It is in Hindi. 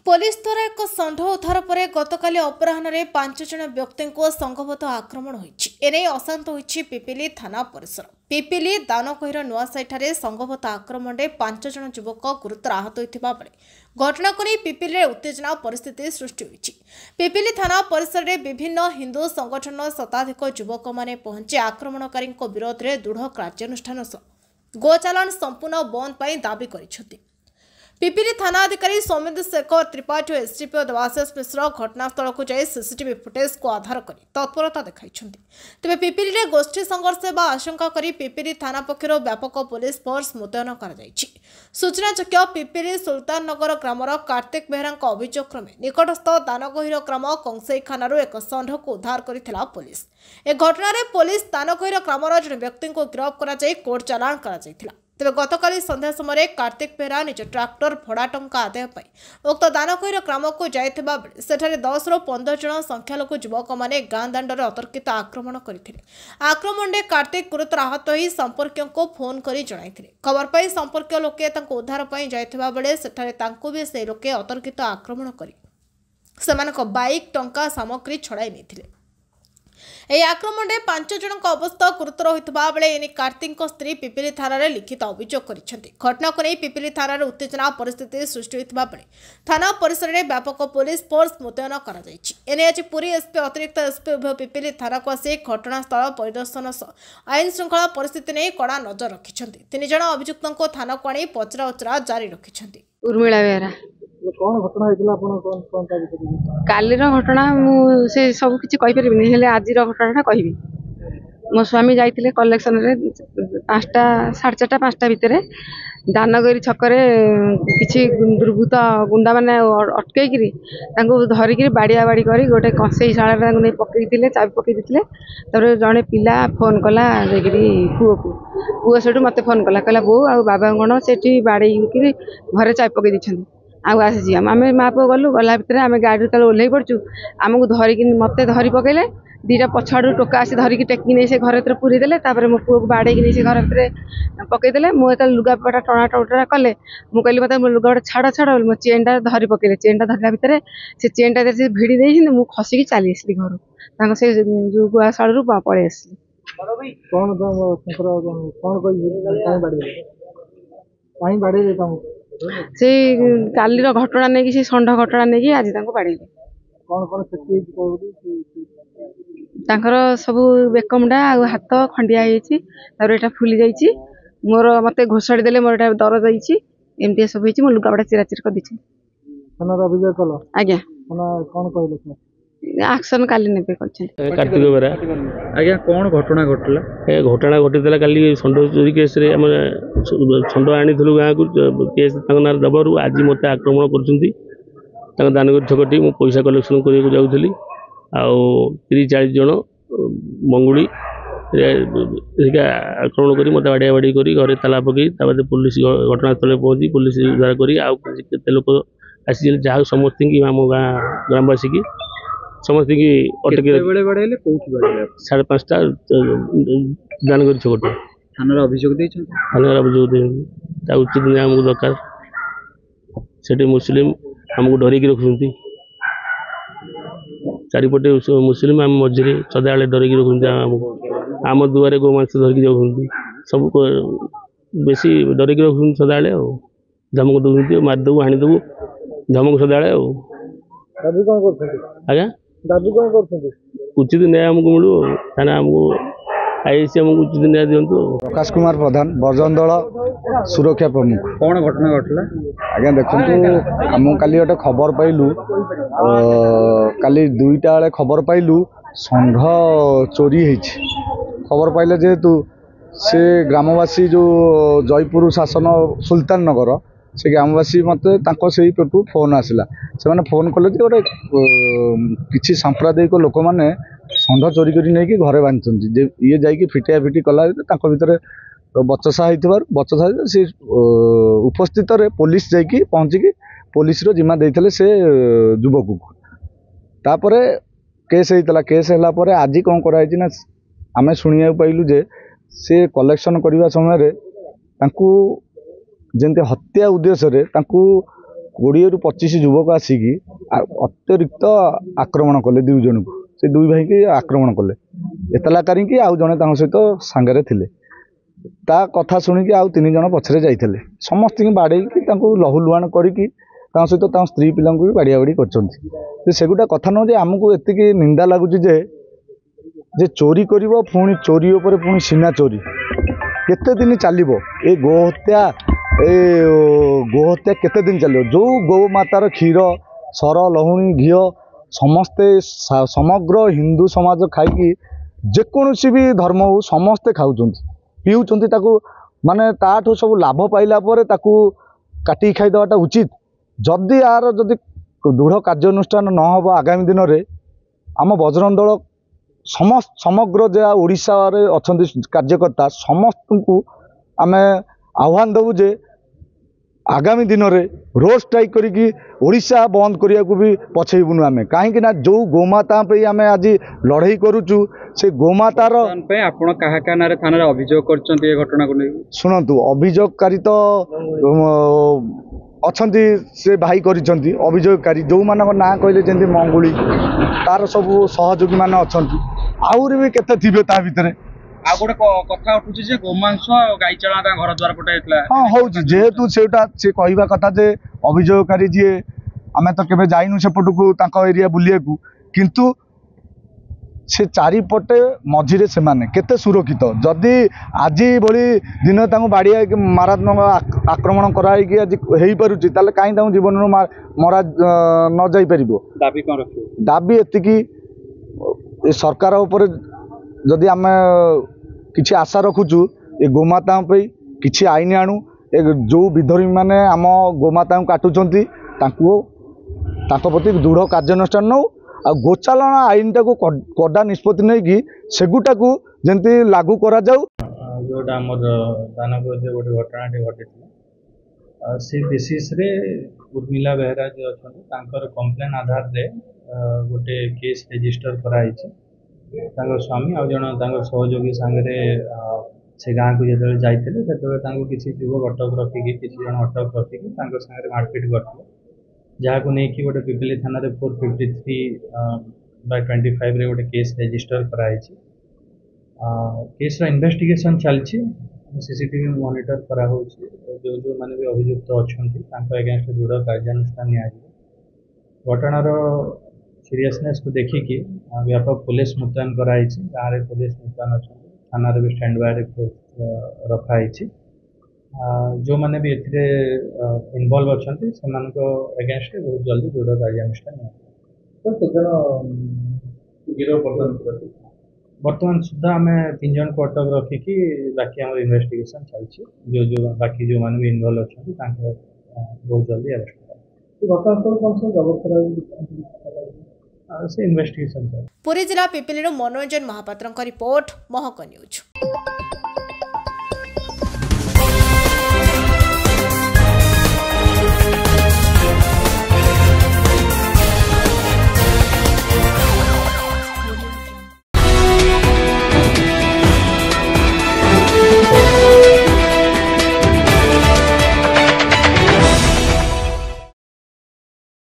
पुलिस द्वारा एक षंढ उद्धार पर गतकाली अपराह्न 5 जन व्यक्ति को संघबद्ध आक्रमण होने अशांत होती पिपिली थाना परिसर। पिपिली दानकहीर नुआसाईठारे संघबद्ध आक्रमण में 5 जन युवक गुरुतर आहत होता बेले घटना को नहीं पिपिली उत्तेजना परिस्थिति सृष्टि होती। पिपिली थाना परिसर में विभिन्न हिंदू संगठन शताधिक युवक मैंने पहुंची आक्रमणकारी विरोध में दृढ़ कार्यानुष्ठान सह गोचालान संपूर्ण बंद पर दाबी कर पिपिली थाना अधिकारी सौमित्र शेखर त्रिपाठी और एसडीपीओ देवाशीष मिश्र घटनास्थल को जाई सीसीटीवी फुटेज को आधार कर तत्परता देखाई। तेज पिपिली में गोष्ठी संघर्ष व आशंका कर पिपिली थाना पक्षर व्यापक पुलिस फोर्स मुतयन कर सूचनायोग्य पिपिली सुल्तान नगर ग्रामर कार्तिक बेहरा अभियोग क्रमे निकटस्थ दानगहीर ग्राम कंसई खानारू एक षंढ को उद्धार करथिला पुलिस। ए घटना पुलिस दानगहीर ग्रामर जन व्यक्ति को गिरफ्त कर कोर्ट चालाण कर तेज गतकाली संध्या समय कार्तिक बेहरा निज ट्राक्टर भड़ा टंका आदाय उक्त दानकहीर ग्राम को जाइथिबा बेले सेठारे 10 ରୁ 15 जन संख्यालघु युवक माने गाँ दांडर अतर्कित आक्रमण करथिले। आक्रमण में कार्तिक गुरुतर आहत होई संपर्कियों को फोन करी जणाइथिले। खबर पाई संपर्क लोके तांको उद्धार पई जाइथिबा बेले सेठारे तांको भी से लोके अतर्कित आक्रमण करी सेमानक बाइक टंका सामग्री छड़ाई नेथिले। এই আক্রমণে 5 জনଙ୍କ অবস্থা গুরুতর হইতবা বেলে এনি কার্তিকଙ୍କ স্ত্রী পিপিলি থানারে লিখিত অভিযোগ করিছেন্তি। ঘটনাକୁ ନେଇ ପିପିଲି ଥାନାରେ ଉତ୍ତେଜନା ପରିସ୍ଥିତି ସୃଷ୍ଟି ହୋଇଥିବା ବେଳେ ଥାନା ପରିସରରେ ବ୍ୟାପକ ପୁଲିସ ଫୋର୍ସ ମୁତୟନ କରାଯାଇଛି। ଏନେ ଆଜି ପୁରୀ ଏସପି ଅତିରିକ୍ତ ଏସପି ଉଭୟ ପିପିଲି ଥାନାକୁ ଆସି ଘଟଣାସ୍ଥଳ ପରିଦର୍ଶନ ସହ ଆଇନ ଶୃଙ୍ଖଳା ପରିସ୍ଥିତି ନେଇ କଡ଼ା ନଜର ରଖିଛନ୍ତି। 3 ଜଣ ଅଭିଯୁକ୍ତଙ୍କୁ ଥାନାକୁ ଆଣି ପଚରା ଉଚରା ଜାରି ରଖିଛନ୍ତି। उर्मिला बेहरा कौन घटना होइतिला आपण कोन कोन ता विषय कालीर घटना मु से सब किछि कहि परिबिनी हेले आजिर घटनाटा कहबी। मो स्वामी जाइतिले कलेक्शन रे 5टा 4:30 5टा भितरे दानगरी छकरे किछि दुर्बृत्त गुंडा माने अटकेकिरी तांको धरिकिरी बाड़िया बाड़ी करी गोटे कंसेई शाळा तांको नै पकेइतिले चाबी पकेइ दितिले। तबरे जणे पिला फोन कला देगिरी पुओ सेठु मते फोन कला कहला बो आ बाबा गण सेठी बाड़ेइकिरी घरे चाबी पकेइ दिछन आउ आसी आमे माँ पुओ गलु गला भितर आमे गाड़ी तले ओल्है पड़चु आमको धरिकी मते धरी पकेइले दीटा पछाड़ू टोका आसी धरिकी टेकी नहीं से घर भीतर पूरी देले तापर मो पुओ को बाड़ेकी नहीं से घर भीतर पकेइदेले। मु एत लुगापटा टणा टोटा कले मु कहली मते लुगापटा छाड़ छाड़ मो चेनटा धरी पकेइले चेनटा धरला भितर से चेनटा से भिड़ी देइछिन मु खसिकी चली आसली घर तांको से जो गुआशाळरू पळे आसली। कौन कौन कहीं बाड़े देता हूं से कालीर घटना नहीं से षंढ घटना नहीं आज बाड़ी कौन कौन क्षति तांकर सब बेकमुंडा आ हाथ खंडिया होइछि तार एटा फुली जाइछि मोर मते घोषाड़ी देले मोर एटा दर्द होइछि एमती सब होइछि मो लुगाबडा चिराचिर कर दिछि। थाना अभियोग कलो आज्ञा थाना कौन कहले एक्शन काली नेबे करछन। कार्तिक बेरा आज्ञा कौन घटना घटला ए घटना घटिला काली षंढ चोरी केस रे हम षंढ आनीलु गाँ को केस ना दबार आज मत आक्रमण कर दानगरी छकटी मु पैसा कलेक्शन करने जाऊँगी आउ 30-40 जन मंगुड़ी आक्रमण कर मत बाड़िया बाड़ी कर घरे ताला पकई पुलिस घटनास्थल पहुँची पुलिस उद्धार कर लोक आसी जहाँ समस्त आम गाँ ग्रामवासी की समस्त की अटक 5:30 दानगरी छकटी थाना अभियोग थाना अभियोग उचित न्याय आमको दरकार से मुस्लिम आमको डरिकी रखुंती चारिपटे मुस्लिम आम मझे सदाबे डरिकी रखुंती आम दुआरे गोमांस धरिकी जाऊँगी सब बेसी डरिकी रखुंती सदाबे धमक दौरान मारिदेबू हाणीदेबू धमक सदाबे आज्ञा उचित न्याय आमको मिलू थाना आमको आईसी आमको उचित न्याय दिंतु। प्रकाश कुमार प्रधान बर्जन दल सुरक्षा प्रमुख कौन घटना घटला आज्ञा देखु आम काली गोटे खबर पाइलु काली 2टा बेले खबर पाइलु षंढ चोरी होइछि खबर पाइले जेहेतु से ग्रामवासी जो जयपुर शासन सुल्तान नगर से ग्रामवासी मत से पेटू फोन आसला से फोन कले गोटे किसी सांप्रदायिक लोक मैंने षंढ चोरी कर नहीं घरे बांधुंट ये जाकि फिटिया फिटी कला भितर बचसा बचसा से उपस्थित पुलिस जाकि पहुँचिकी पुलिस जिम्मा देते से युवक को तापर केस होता केस है आज कौन कराई ना आम शुणा पाइलु जे से कलेक्शन करने समय जमी हत्या उद्देश्य 20 ରୁ 25 ଯୁବକ ଆସିକି ଅତିରିକ୍ତ ଆକ୍ରମଣ କଲେ ଦୁଇ ଜଣକୁ। ସେ ଦୁଇ ଭାଇକି ଆକ୍ରମଣ କଲେ। ଏତଲା କରିକି ଆଉ ଜଣେ ତାଙ୍କ ସହିତ ସାଙ୍ଗରେ ଥିଲେ। ତା କଥା ଶୁଣିକି ଆଉ 3 ଜଣ ପଛରେ ଯାଇଥିଲେ। ସମସ୍ତଙ୍କୁ ବାଡ଼େଇକି ତାଙ୍କୁ ଲହୁଲୁହାଣ କରିକି ତାଙ୍କ ସହିତ ତାଙ୍କ ସ୍ତ୍ରୀ ପିଲାଙ୍କୁ ବି ବାଡ଼ିଆ ବାଡ଼ି କରିଛନ୍ତି। ସେଗୁଡ଼ା କଥା ନୁହଁ ଯେ ଆମକୁ ଏତିକି ନିନ୍ଦା ଲାଗୁଛି ଯେ ଚୋରି କରିବ, ପୁଣି ଚୋରି ଉପରେ ପୁଣି ସିନା ଚୋରି କେତେ ଦିନ ଚାଲିବ? ଏ ଗୋହତ୍ୟା କେତେ ଦିନ ଚାଲିବ? ଯେଉଁ ଗୋମାତାର କ୍ଷୀର ସର ଲହୁଣୀ ଘିଅ ସମସ୍ତେ ସମଗ୍ର ହିନ୍ଦୁ ସମାଜ ଖାଇକି, ଯେକୌଣସି ବି ଧର୍ମ ହଉ ସମସ୍ତେ ଖାଉଛନ୍ତି ପିଉଛନ୍ତି, ତାକୁ ମାନେ ତାଠୁ ସବୁ ଲାଭ ପାଇଲା ପରେ ତାକୁ କାଟିକି ଖାଇଦେବାଟା ଉଚିତ। ଯଦି ଆର ଯଦି ଦୃଢ଼ କାର୍ଯ୍ୟାନୁଷ୍ଠାନ ନ ହେବ ଆଗାମୀ ଦିନରେ ଆମ ବଜରଙ୍ଗ ଦଳ ସମଗ୍ର ଯାହା ଓଡ଼ିଶାରେ ଅଛନ୍ତି କାର୍ଯ୍ୟକର୍ତ୍ତା ସମସ୍ତଙ୍କୁ ଆମେ ଆହ୍ୱାନ ଦେବୁ ଯେ ଆଗାମୀ ଦିନରେ ରୋଡ୍ ଷ୍ଟ୍ରାଇକ୍ କରିକି ଓଡ଼ିଶା ବନ୍ଦ କରିବାକୁ ବି ପଛେଇବୁନୁ ଆମେ। କାହିଁକି ନା ଯେଉଁ ଗୋମାତା ପାଇଁ ଆମେ ଆଜି ଲଢ଼େଇ କରୁଛୁ, ସେ ଗୋମାତାର ଆପଣ କାହା କାହା ନାଁରେ ଥାନାରେ ଅଭିଯୋଗ କରିଛନ୍ତି ଏ ଘଟଣାକୁ ନେଇ? ଶୁଣନ୍ତୁ, ଅଭିଯୋଗକାରୀ ତ ଅଛନ୍ତି, ସେ ଭାଇ କରିଛନ୍ତି ଅଭିଯୋଗକାରୀ। ଯେଉଁମାନଙ୍କ ନାଁ କହିଲେ ଯେମିତି ମଙ୍ଗୁଳି, ତାର ସବୁ ସହଯୋଗୀ ମାନେ ଅଛନ୍ତି, ଆହୁରି ବି କେତେ ଥିବେ ତା ଭିତରେ। ଆଉ ଗୋଟେ କଥା ଉଠୁଛି ଯେ ଗୋମାଂସ ଗାଈ ଚାଳନା ତାଙ୍କ ଘର ଦ୍ୱାର ପଟେ ହେଇଥିଲା। ହଁ ହଉଛି, ଯେହେତୁ ସେଇଟା ସେ କହିବା କଥା ଯେ ଅଭିଯୋଗକାରୀ ଯିଏ, ଆମେ ତ କେବେ ଯାଇନୁ ସେପଟକୁ ତାଙ୍କ ଏରିଆ ବୁଲିବାକୁ, କିନ୍ତୁ ସେ ଚାରିପଟେ ମଝିରେ ସେମାନେ କେତେ ସୁରକ୍ଷିତ? ଯଦି ଆଜି ଭଳି ଦିନ ତାଙ୍କୁ ବାଡ଼ିଆ ମାରାତ୍ମକ ଆକ୍ରମଣ କରାହେଇକି ଆଜି ହେଇପାରୁଛି, ତାହେଲେ କାହିଁ ତାଙ୍କୁ ଜୀବନରୁ ମରା ନ ଯାଇପାରିବ? ଦାବି କ'ଣ ରଖିବ? ଦାବି ଏତିକି, ଏ ସରକାର ଉପରେ ଯଦି ଆମେ କିଛି ଆଶା ରଖୁଛୁ, ଏ ଗୋମାତାଙ୍କ ପାଇଁ କିଛି ଆଇନ ଆଣୁ। ଏ ଯେଉଁ ବିଧର୍ମୀ ମାନେ ଆମ ଗୋମାତାଙ୍କୁ କାଟୁଛନ୍ତି ତାଙ୍କ ପ୍ରତି ଦୃଢ଼ କାର୍ଯ୍ୟାନୁଷ୍ଠାନ ନେଉ। ଆଉ ଗୋଚାଲାଣ ଆଇନଟାକୁ କଡ଼ା ନିଷ୍ପତ୍ତି ନେଇକି ସେଗୁଟାକୁ ଯେମିତି ଲାଗୁ କରାଯାଉ। ଯେଉଁଟା ଆମର ଦାନଗରରେ ଗୋଟେ ଘଟଣାଟେ ଘଟିଥିଲା, ସେ ବେସିସ୍ରେ ଉର୍ମିଲା ବେହେରା ଯିଏ ଅଛନ୍ତି ତାଙ୍କର କମ୍ପ୍ଲେନ୍ ଆଧାରରେ ଗୋଟେ କେସ୍ ରେଜିଷ୍ଟର କରାହେଇଛି। ତାଙ୍କର ସ୍ୱାମୀ ଆଉ ଜଣେ ତାଙ୍କର ସହଯୋଗୀ ସାଙ୍ଗରେ ସେ ଗାଁକୁ ଯେତେବେଳେ ଯାଇଥିଲେ, ସେତେବେଳେ ତାଙ୍କୁ କିଛି ଯୁବକ ଅଟକ ରଖିକି, କିଛି ଜଣ ଅଟକ ରଖିକି ତାଙ୍କ ସାଙ୍ଗରେ ମାରପିଟ୍ କରିଥିଲେ, ଯାହାକୁ ନେଇକି ଗୋଟେ ପିପିଲି ଥାନାରେ 453/25ରେ ଗୋଟେ କେସ୍ ରେଜିଷ୍ଟର କରାହେଇଛି। କେସ୍ର ଇନଭେଷ୍ଟିଗେସନ୍ ଚାଲିଛି, CCTV ମନିଟର କରାହେଉଛି। ଯେଉଁମାନେ ବି ଅଭିଯୁକ୍ତ ଅଛନ୍ତି ତାଙ୍କ ଏଗେନଷ୍ଟ ଦୃଢ଼ କାର୍ଯ୍ୟାନୁଷ୍ଠାନ ନିଆଯିବ। ଘଟଣାର ସିରିୟସନେସ୍କୁ ଦେଖିକି ବ୍ୟାପକ ପୁଲିସ ମୁତୟନ କରାଯାଇଛି। ଗାଁରେ ପୁଲିସ ମୁତୟନ ଅଛନ୍ତି, ଥାନାରେ ବି ଷ୍ଟାଣ୍ଡ ବାଇରେ ରଖାହେଇଛି। ଯେଉଁମାନେ ବି ଏଥିରେ ଇନଭଲ୍ଭ ଅଛନ୍ତି ସେମାନଙ୍କ ଏଗେନଷ୍ଟରେ ବହୁତ ଜଲ୍ଦି ଦୃଢ଼ କାର୍ଯ୍ୟାନୁଷ୍ଠାନ ନିଆଯିବ। ବର୍ତ୍ତମାନ ସୁଦ୍ଧା ଆମେ 3 ଜଣଙ୍କୁ ଅଟକ ରଖିକି ବାକି ଆମର ଇନଭେଷ୍ଟିଗେସନ୍ ଚାଲିଛି। ବାକି ଯେଉଁମାନେ ବି ଇନଭଲ୍ଭ ଅଛନ୍ତି ତାଙ୍କ ବହୁତ ଜଲ୍ଦି ଆରେଷ୍ଟ କରାଯିବ। ସେ ଇନଭେଷ୍ଟିଗେସନ୍ ଚାଲିଛି। ପୁରୀ ଜିଲ୍ଲା ପିପିଲିରୁ ମନୋରଞ୍ଜନ ମହାପାତ୍ରଙ୍କ ରିପୋର୍ଟ, ମହକ ନ୍ୟୁଜ୍।